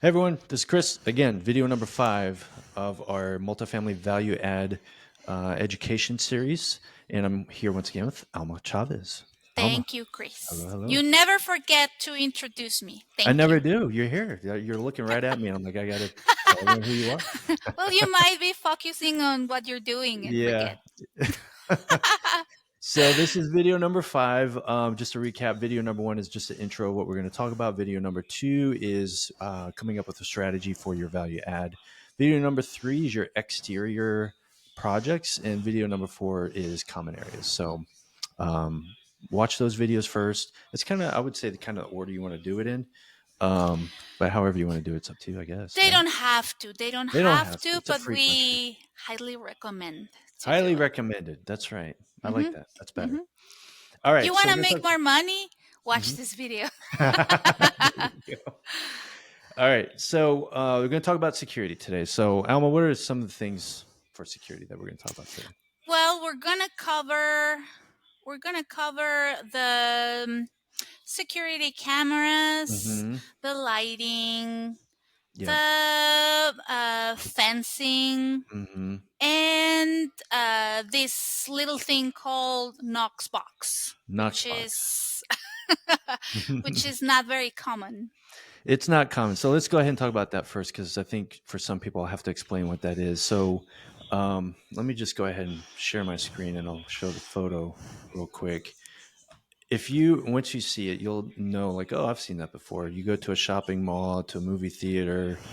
Hey everyone, this is Chris. Again, video number 5 of our multifamily value add education series. And I'm here once again with Alma Chavez. Alma, Thank you, hello, Chris. hello. You never forget to introduce me. I Thank you. never do. You're here. You're looking right at me. I'm like, I got to tell everyone who you are. Well, you might be focusing on what you're doing and Yeah. forget. So this is video number 5. Just to recap, video number 1 is just an intro of what we're going to talk about. Video number 2 is coming up with a strategy for your value add. Video number 3 is your exterior projects, and video number 4 is common areas. So um, watch those videos first. It's kind of, I would say, the kind of order you want to do it in. But however you want to do it, it's up to you, I guess. They Right? don't have to. They don't They don't have have to. to, It's a but free country. we highly recommend to Highly do it. recommended. That's right. I like hmm that. That's hmm better. All You right. want So to we're going to make talk. more money? Watch Mhm. this video. There you go. All right. So we're going to talk about security today. So, Alma, what are some of the things for security that we're going to talk about today? Well, we're gonna cover the security cameras, Mm-hmm. the lighting, Yep. the fencing, Mm-hmm. and this little thing called Knox Box, Knox box. which is not very common. It's not common. So let's go ahead and talk about that first, because I think for some people, I'll have to explain what that is. So let me just go ahead and share my screen, and I'll show the photo real quick. If you once you see it, you'll know, like, oh, I've seen that before. You go to a shopping mall, to a movie theater,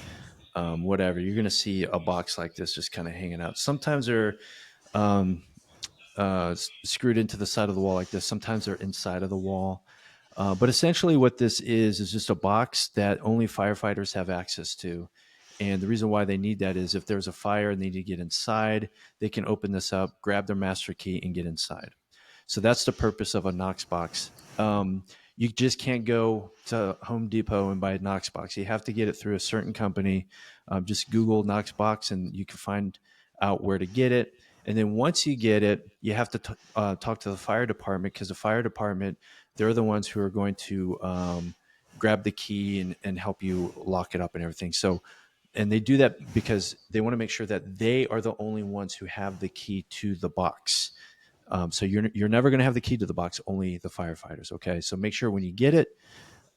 whatever, you're going to see a box like this just kind of hanging out. Sometimes they're um, screwed into the side of the wall like this. Sometimes they're inside of the wall. But essentially, what this is just a box that only firefighters have access to. And the reason why they need that is if there's a fire and they need to get inside, they can open this up, grab their master key, and get inside. So that's the purpose of a Knox box. You just can't go to Home Depot and buy a Knox box. You have to get it through a certain company. Just Google Knox box and you can find out where to get it. And then once you get it, you have to talk to the fire department, because the fire department, they're the ones who are going to grab the key and help you lock it up and everything. So, and they do that because they want to make sure that they are the only ones who have the key to the box. So you're never going to have the key to the box, only the firefighters. Okay, so make sure when you get it,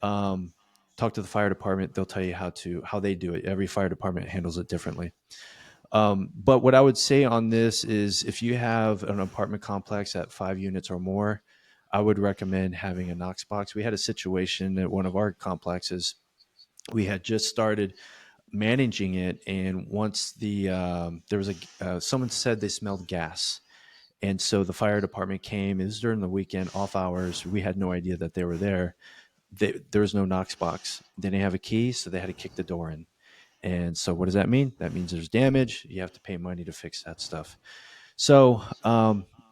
um, talk to the fire department. They'll tell you how they do it. Every fire department handles it differently. But what I would say on this is, if you have an apartment complex at 5 units or more, I would recommend having a Knox box. We had a situation at one of our complexes. We had just started managing it, and once there was someone said they smelled gas, and so the fire department came. It was during the weekend, off hours. We had no idea that they were there. There was no Knox box. They didn't have a key, so they had to kick the door in. And so, what does that mean? That means there's damage. You have to pay money to fix that stuff. So,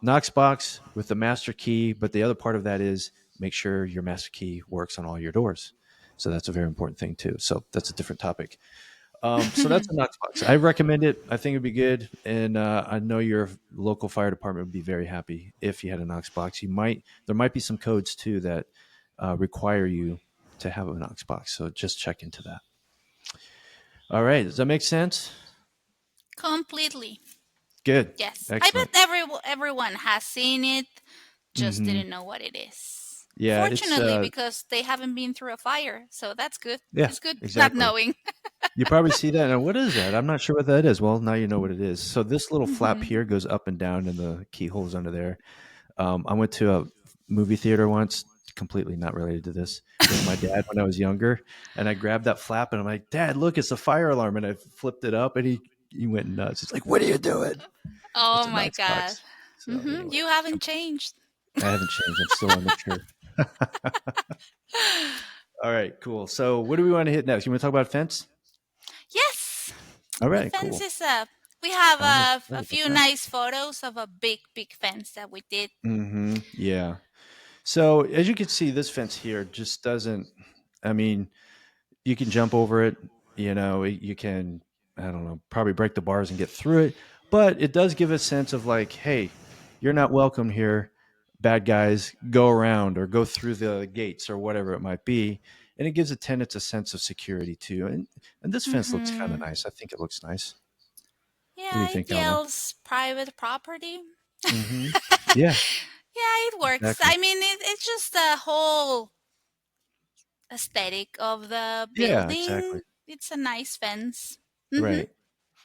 Knox box with the master key. But the other part of that is, make sure your master key works on all your doors. So that's a very important thing too. So that's a different topic. So that's a Knox box. I recommend it. I think it'd be good, and I know your local fire department would be very happy if you had a Knox box. There might be some codes too that require you to have a Knox box. So just check into that. All right, does that make sense? Completely. Good, Yes. I bet excellent. everyone has seen it, just Hmm. didn't know what it is. Yeah, it's Fortunately, because they haven't been through a fire, so that's good. yeah, It's good not exactly. knowing. You probably see that. And what is that? I'm not sure what that is. Well, now you know what it is. So this little flap hmm here goes up and down, and the keyhole's under there. I went to a movie theater once, completely not related to this, with my dad when I was younger, and I grabbed that flap, and I'm like, "Dad, look, it's a fire alarm!" And I flipped it up, and he went nuts. He's like, "What are you doing?" It's Oh a my Knox God. box. So anyway, You haven't changed. I haven't changed. I'm still immature. All right, cool. So what do we want to hit next? You want to talk about fence? Yes, All the right, fence cool. is up. We have I'm a excited about few that. nice photos of a big fence that we did. Yeah. So as you can see, this fence here just doesn't. I mean, you can jump over it. You can, I don't know, probably break the bars and get through it. But it does give a sense of, like, hey, you're not welcome here. Bad guys, go around or go through the gates or whatever it might be. and it gives the tenants a sense of security too. And this fence looks kind of Mm-hmm. nice. I think it looks nice. What do you Yeah, it think, Alma? yells private property. Mm-hmm. Yeah, Yeah, it works. exactly. I mean, it's just the whole aesthetic of the Yeah, exactly. building. It's a nice fence. Mm-hmm. Right.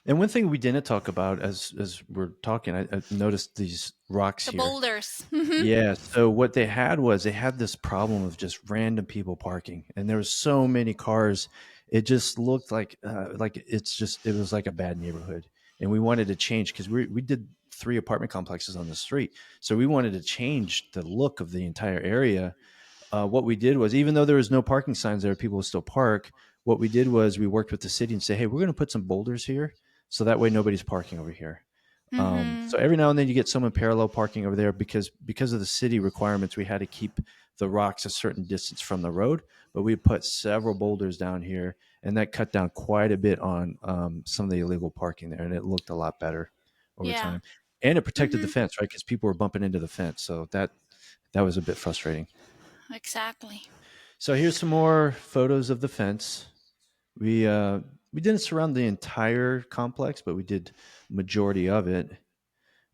And one thing we didn't talk about as we're talking, I noticed these rocks The here. boulders. Mm-hmm. Yeah. So what they had was they had this problem of just random people parking, and there was so many cars. It just looked like it was like a bad neighborhood, and we wanted to change because we did 3 apartment complexes on the street, so we wanted to change the look of the entire area. What we did was, even though there was no parking signs there, people would still park. What we did was we worked with the city and say, hey, we're going to put some boulders here, so that way nobody's parking over here. Mm-hmm. So every now and then you get someone parallel parking over there because of the city requirements, we had to keep the rocks a certain distance from the road. But we put several boulders down here, and that cut down quite a bit on some of the illegal parking there, and it looked a lot better over Yeah. time. And it protected the Mm-hmm. fence, right? Because people were bumping into the fence, so that was a bit frustrating. Exactly. So here's some more photos of the fence. We uh, we didn't surround the entire complex, but we did majority of it.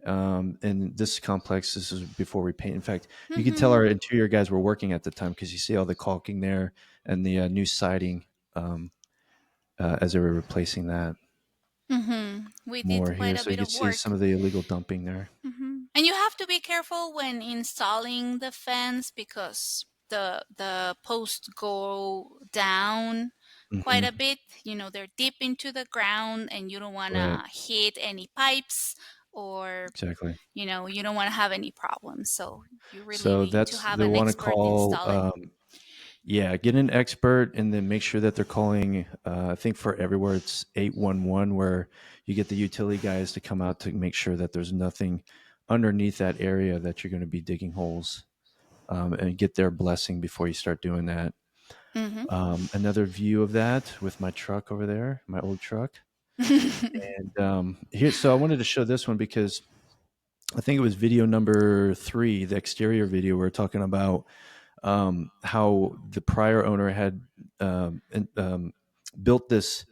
And this complex, this is before we paint. In fact, you can tell Mm-hmm. our interior guys were working at the time because you see all the caulking there and the new siding um, as they were replacing that. Mm-hmm. We did More quite here, a so you bit can of see some work. of the illegal dumping there. And you have to be careful when installing the fence because the posts go down quite Hmm. a bit. You know, they're deep into the ground and you don't want Right, to hit any pipes or exactly. you don't want to have any problems. So you really So need to that's have they an want to expert call install it. yeah, get an expert and then make sure that they're calling. I think for everywhere it's 811, where you get the utility guys to come out to make sure that there's nothing underneath that area that you're going to be digging holes, and get their blessing before you start doing that. Hmm. Another view of that with my truck over there, my old truck. And here, so I wanted to show this one because I think it was video number 3, the exterior video. We're talking about how the prior owner had built this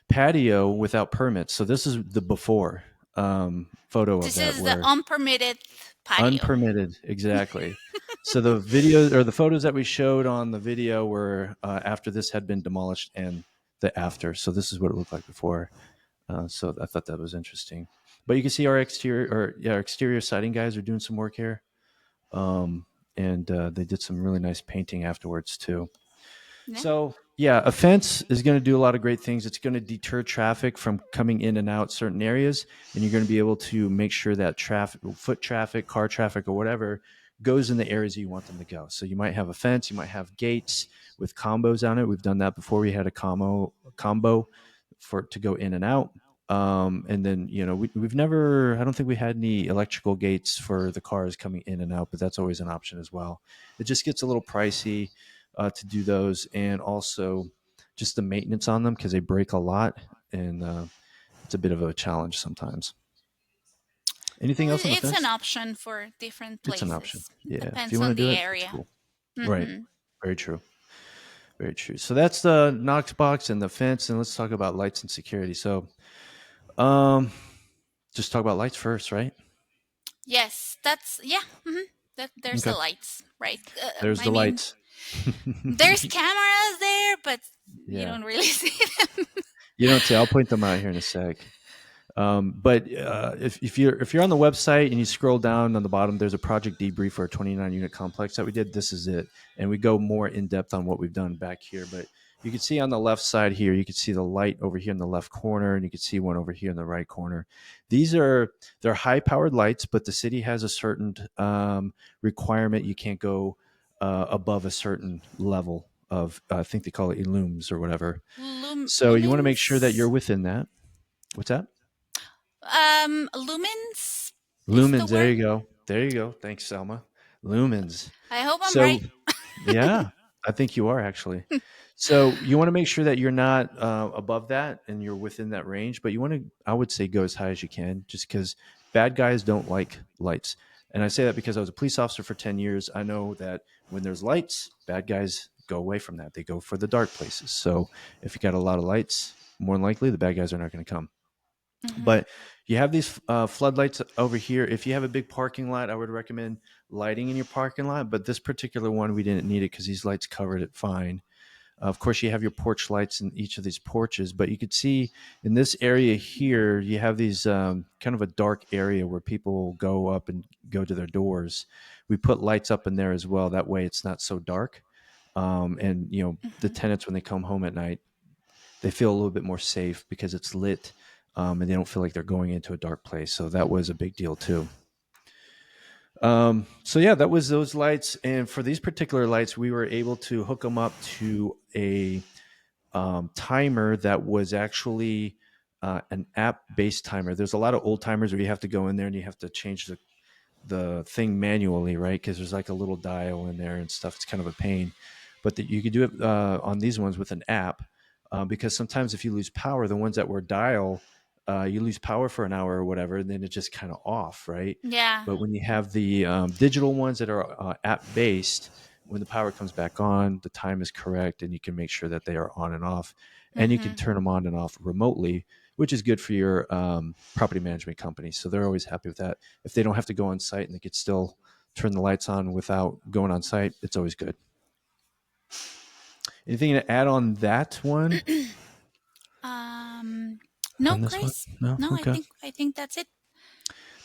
patio without permits. So this is the before photo of This that, is the where unpermitted patio. unpermitted, exactly. So the video or the photos that we showed on the video were after this had been demolished and the after. So this is what it looked like before. So I thought that was interesting. But you can see our exterior siding guys are doing some work here. Um, and they did some really nice painting afterwards too. Yeah. So yeah, a fence is going to do a lot of great things. It's going to deter traffic from coming in and out certain areas, and you're going to be able to make sure that traffic, foot traffic, car traffic, or whatever, goes in the areas you want them to go. So you might have a fence, you might have gates with combos on it. We've done that before. We had a combo for to go in and out. And then we've never. I don't think we had any electrical gates for the cars coming in and out, but that's always an option as well. It just gets a little pricey to do those, and also just the maintenance on them because they break a lot, and it's a bit of a challenge sometimes. Anything Well, else on the it's an fence? option for different It's an option. places. Yeah, if you Depends want on to do the it, it's area. cool. Right. Hmm. Very true. Very true. So that's the Knox box and the fence, and let's talk about lights and security. So, um, just talk about lights first, right? Yes, that's yeah. There's the Okay. lights, right? There's I the mean, lights. there's cameras there, but you Yeah. don't really see them. You don't say. I'll point them out here in a sec. But if you're on the website and you scroll down on the bottom, there's a project debrief for a 29 unit complex that we did. This is it, and we go more in depth on what we've done back here. But you can see on the left side here, you can see the light over here in the left corner, and you can see one over here in the right corner. They're high powered lights, but the city has a certain requirement. You can't go above a certain level of I think they call it illums or whatever. So you want to make sure that you're Lumens. within that. What's that? Lumens is the Lumens. There word. you go. There you go. Thanks, Selma. Lumens. I hope I'm right. So, yeah, I think you are actually. So you want to make sure that you're not above that and you're within that range, but you want to, I would say, go as high as you can, just because bad guys don't like lights. And I say that because I was a police officer for 10 years. I know that when there's lights, bad guys go away from that. They go for the dark places. So if you got a lot of lights, more than likely the bad guys are not going to come. Mm-hmm. But you have these floodlights over here. If you have a big parking lot, I would recommend lighting in your parking lot. But this particular one, we didn't need it because these lights covered it fine. Of course, you have your porch lights in each of these porches, but you could see in this area here, you have these kind of a dark area where people go up and go to their doors. We put lights up in there as well. That way, it's not so dark. And the Mm-hmm. tenants when they come home at night, they feel a little bit more safe because it's lit, and they don't feel like they're going into a dark place. So that was a big deal too. So yeah, that was those lights. And for these particular lights, we were able to hook them up to a timer that was actually an app-based timer. There's a lot of old timers where you have to go in there and you have to change the thing manually, right? Because there's like a little dial in there and stuff. It's kind of a pain, but that you could do it on these ones with an app. Because sometimes if you lose power, the ones that were dial, you lose power for an hour or whatever, and then it's just kind of off, right? Yeah. But when you have the digital ones that are app based, when the power comes back on, the time is correct, and you can make sure that they are on and off, and you can Mm-hmm. turn them on and off remotely, which is good for your property management company. So they're always happy with that. If they don't have to go on site and they could still turn the lights on without going on site, it's always good. Anything to add on that one? Um, no, On this one? Chris. No? No, Okay. I think that's it.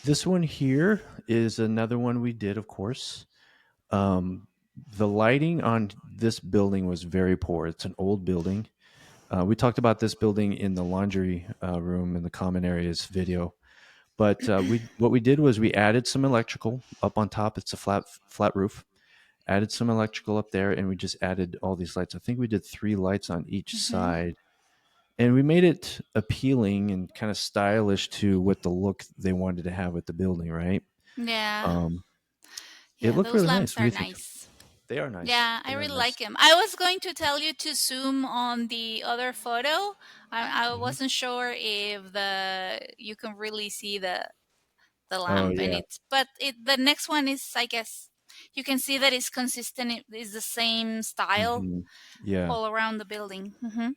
This one here is another one we did, of course. Um, the lighting on this building was very poor. It's an old building. We talked about this building in the laundry room in the common areas video. But we what we did was we added some electrical up on top. It's a flat roof. Added some electrical up there, and we just added all these lights. I think we did 3 lights on each Mm-hmm. side, and we made it appealing and kind of stylish to what the look they wanted to have with the building. Right? Yeah. Um, it Yeah, looked those really nice. lamps What do are you think? nice. They are nice. Yeah, I They are really like nice. him. I was going to tell you to zoom on the other photo. I Hmm. wasn't sure if the you can really see the Oh lamp and yeah. it's but the next one is, I guess, you can see that it's consistent. It is the same style Hmm. Yeah. all around the building. Hmm.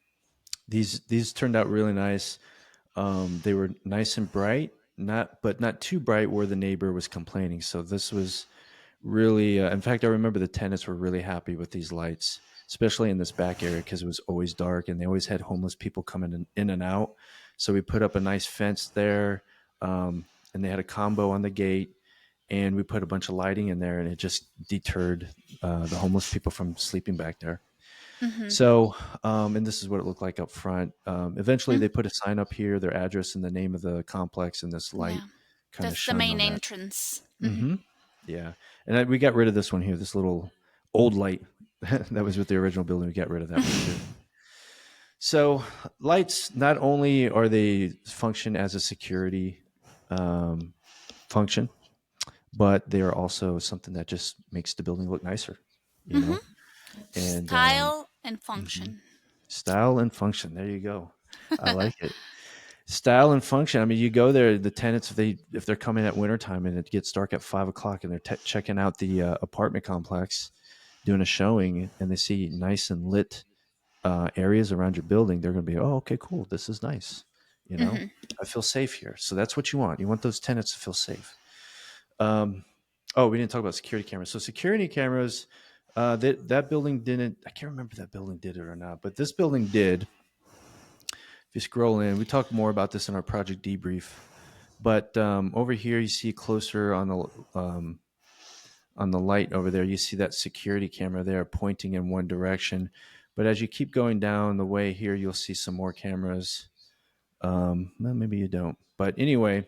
These turned out really nice. They were nice and bright, not too bright where the neighbor was complaining. So this was really, in fact, I remember the tenants were really happy with these lights, especially in this back area because it was always dark and they always had homeless people coming in and out. So we put up a nice fence there, and they had a combo on the gate, and we put a bunch of lighting in there, and it just deterred the homeless people from sleeping back there. Hmm. So, and this is what it looked like up front. Eventually, they put a sign up here, their address and the name of the complex, and this light Yeah, kind of that's the shone main on that. entrance. Hmm. Hmm. Yeah, and we got rid of this one here, this little old light that was with the original building. We got rid of that one too. So, lights not only are they function as a security um, function, but they are also something that just makes the building look nicer. You Hmm. know, and Style and mhm. function. Style and function. There you go. I like it. Style and function. I mean, you go there. The tenants, if they're coming at wintertime and it gets dark at 5 o'clock, and they're checking out the apartment complex, doing a showing, and they see nice and lit areas around your building, they're going to be, oh, okay, cool. This is nice. You know, Hmm. I feel safe here. So that's what you want. You want those tenants to feel safe. Um, oh, we didn't talk about security cameras. So security cameras. That building didn't. I can't remember if that building did it or not, but this building did. If you scroll in, we talk more about this in our project debrief. But over here, you see closer on the light over there, you see that security camera there pointing in one direction. But as you keep going down the way here, you'll see some more cameras. Well, maybe you don't. But anyway,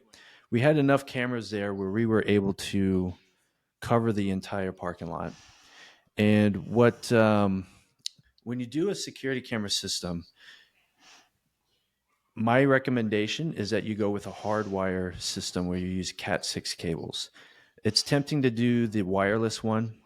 we had enough cameras there where we were able to cover the entire parking lot. And when you do a security camera system, my recommendation is that you go with a hardwire system where you use Cat 6 cables. It's tempting to do the wireless one,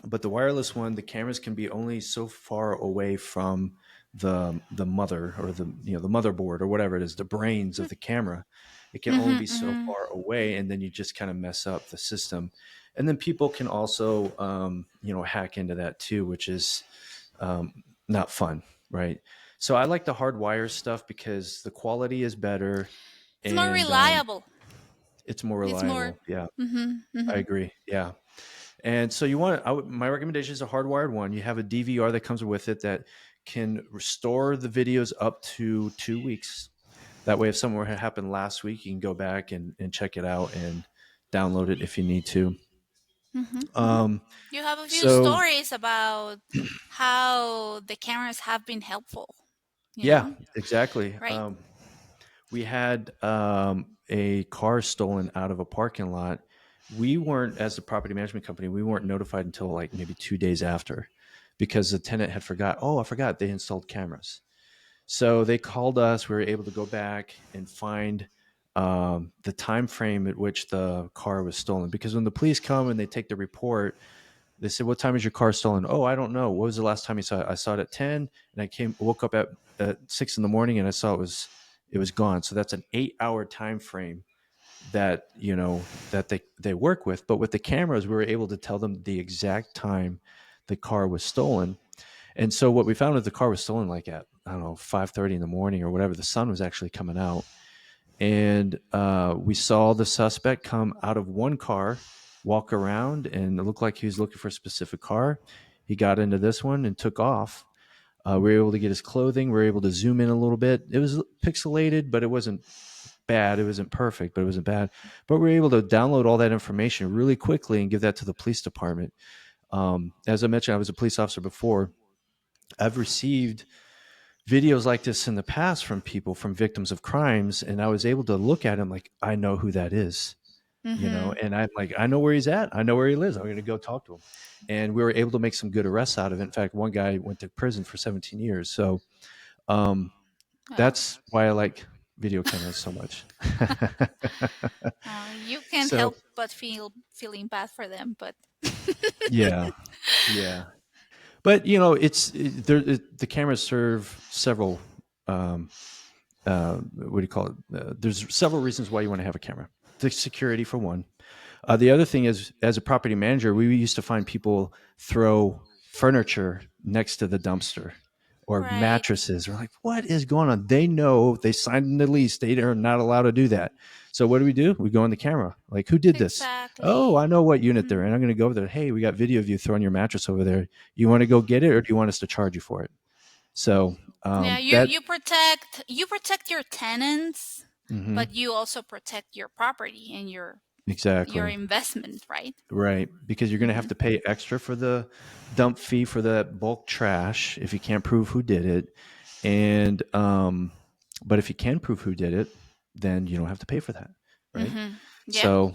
but the wireless one, the cameras can be only so far away from the mother, or the motherboard, or whatever it is, the brains of the camera. It can only Hmm. be so Hmm. far away, and then you just kind of mess up the system. And then people can also, hack into that too, which is not fun, right? So I like the hardwire stuff because the quality is better It's more and reliable. it's more It's more. reliable. Yeah, Mm-hmm, I mm-hmm, agree. Yeah. And so you want my recommendation is a hardwired one. You have a DVR that comes with it that can restore the videos up to 2 weeks. That way, if something were to happen last week, you can go back and check it out and download it if you need to. mm-hmm, mm-hmm. Um, You have a few so stories about how the cameras have been helpful. You yeah, know, exactly. right? We had a car stolen out of a parking lot. We weren't, as the property management company, we weren't notified until like maybe 2 days after, because the tenant had forgot. Oh, I forgot they installed cameras. So they called us. We were able to go back and find the time frame at which the car was stolen. Because when the police come and they take the report, they said, "What time is your car stolen?" "Oh, I don't know. What was the last time you saw it?" "I saw it at 10, and woke up at 6 in the morning, and I saw it was gone." So that's an 8-hour time frame that that they work with. But with the cameras, we were able to tell them the exact time the car was stolen. And so what we found was the car was stolen like at, I don't know, 5:30 in the morning or whatever. The sun was actually coming out, and we saw the suspect come out of one car, walk around, and it looked like he was looking for a specific car. He got into this one and took off. We were able to get his clothing. We were able to zoom in a little bit. It was pixelated, but it wasn't bad. It wasn't perfect, but it wasn't bad. But we were able to download all that information really quickly and give that to the police department. As I mentioned, I was a police officer before. I've received videos like this in the past from people, from victims of crimes, and I was able to look at him like, I know who that is, Mm-hmm. and I'm like, I know where he's at, I know where he lives, I'm going to go talk to him. And we were able to make some good arrests out of it. In fact, one guy went to prison for 17 years. So um, Well, that's why I like video cameras so much. you can't So help but feeling bad for them, but yeah, yeah. But the cameras serve several what do you call it? There's several reasons why you want to have a camera. The security, for one. The other thing is, as a property manager, we used to find people throw furniture next to the dumpster or right, mattresses. We're like, what is going on? They know, they signed in the lease. They are not allowed to do that. So what do? We go on the camera. Like, who did this? Oh, exactly. I know what unit they're Hmm. in. I'm going to go over there. Hey, we got video of you throwing your mattress over there. You want to go get it, or do you want us to charge you for it? So Yeah, that you protect your tenants, mhm, but you also protect your property and your exactly. investment, right? Right, because you're going to have Mm-hmm. to pay extra for the dump fee for the bulk trash if you can't prove who did it, and but if you can prove who did it, then you don't have to pay for that, right? Mm-hmm. Yeah. So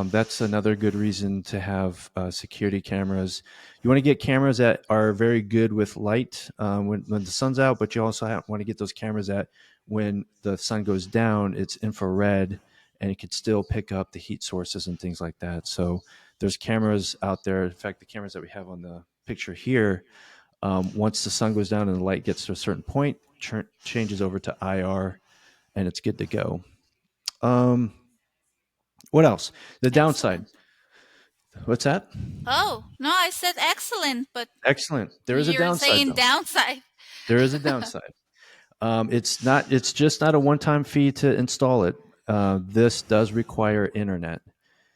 that's another good reason to have security cameras. You want to get cameras that are very good with light when the sun's out, but you also want to get those cameras that when the sun goes down, it's infrared and it could still pick up the heat sources and things like that. So there's cameras out there. In fact, the cameras that we have on the picture here, once the sun goes down and the light gets to a certain point, changes over to IR and it's good to go. Um, what else? The downside. Excellent. What's that? Oh, no, I said excellent, but Excellent. There is a you're downside, saying though. downside. There is a downside. It's not. It's just not a one-time fee to install it. This does require internet.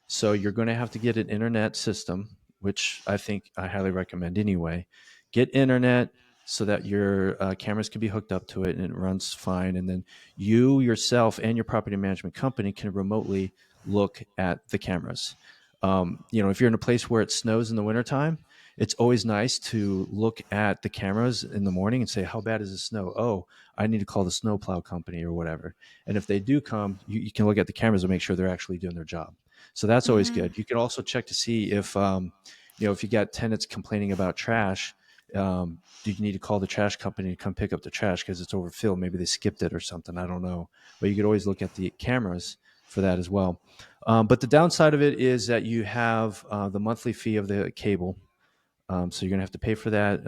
So you're going to have to get an internet system, which I think I highly recommend anyway. Get internet so that your cameras can be hooked up to it and it runs fine. And then you yourself and your property management company can remotely look at the cameras. If you're in a place where it snows in the wintertime, it's always nice to look at the cameras in the morning and say, how bad is the snow? Oh, I need to call the snowplow company or whatever. And if they do come, you can look at the cameras and make sure they're actually doing their job. So that's always Mm-hmm. good. You can also check to see if you got tenants complaining about trash. Do you need to call the trash company to come pick up the trash because it's overfilled? Maybe they skipped it or something. I don't know. But you could always look at the cameras for that as well. But the downside of it is that you have the monthly fee of the cable. So you're going to have to pay for that.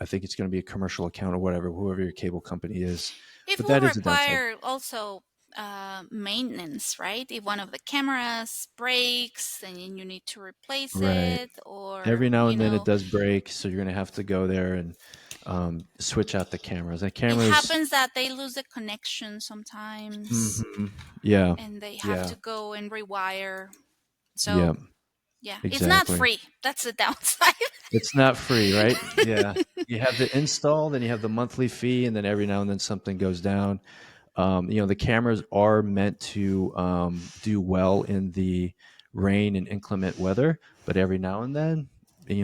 I think it's going to be a commercial account or whatever, whoever your cable company is. It But will that is a downside. require also maintenance, right? If one of the cameras breaks, then you need to replace Right. it, or Every now and then it does break, so you're going to have to go there and switch out the cameras. The it cameras, happens that they lose the connection sometimes, mhm, yeah, and they have yeah, to go and rewire. So yeah, yeah, it's not exactly. free. That's the downside. It's not free, right? Yeah. You have the install, then you have the monthly fee, and then every now and then something goes down. The cameras are meant to do well in the rain and inclement weather, but every now and then,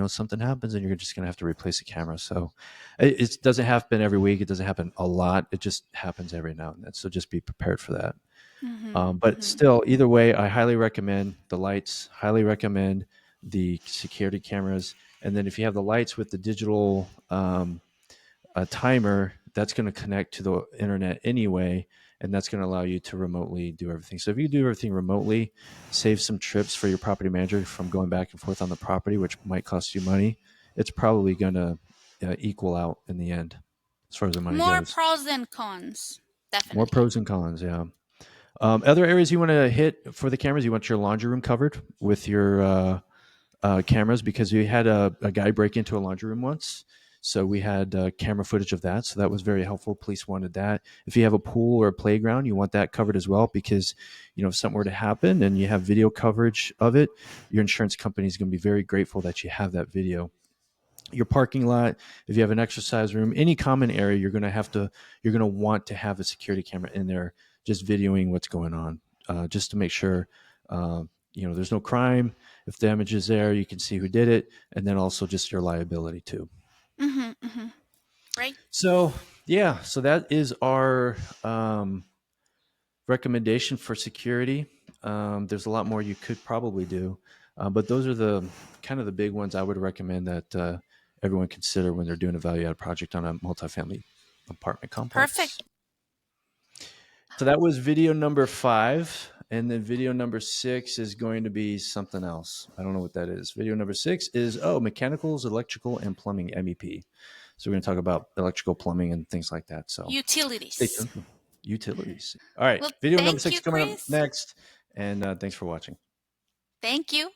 something happens and you're just going to have to replace the camera. So it doesn't happen every week. It doesn't happen a lot. It just happens every now and then. So just be prepared for that. Hmm, But hmm. still, either way, I highly recommend the lights, highly recommend the security cameras. And then if you have the lights with the digital a timer, that's going to connect to the internet anyway, and that's going to allow you to remotely do everything. So if you do everything remotely, save some trips for your property manager from going back and forth on the property, which might cost you money. It's probably going to equal out in the end as far as the money More goes. pros than cons, More definitely. pros and cons, yeah. Other areas you want to hit for the cameras, you want your laundry room covered with your cameras, because we had a guy break into a laundry room once. So we had camera footage of that. So that was very helpful. Police wanted that. If you have a pool or a playground, you want that covered as well, because if something were to happen and you have video coverage of it, your insurance company is going to be very grateful that you have that video. Your parking lot, if you have an exercise room, any common area, you're going to want to have a security camera in there, just videoing what's going on, just to make sure there's no crime. If damage is there, you can see who did it, and then also just your liability too. Hmm, hmm. Right. So yeah, so that is our recommendation for security. There's a lot more you could probably do, but those are the kind of the big ones I would recommend that everyone consider when they're doing a value add project on a multifamily apartment complex. Perfect. So that was video number 5. And then video number 6 is going to be something else. I don't know what that is. Video number 6 is, mechanicals, electrical, and plumbing MEP. So we're going to talk about electrical, plumbing, and things like that. So stay Utilities. tuned. Utilities. All right. Well, Video number thank 6 you, coming up Chris. next. And thanks for watching. Thank you.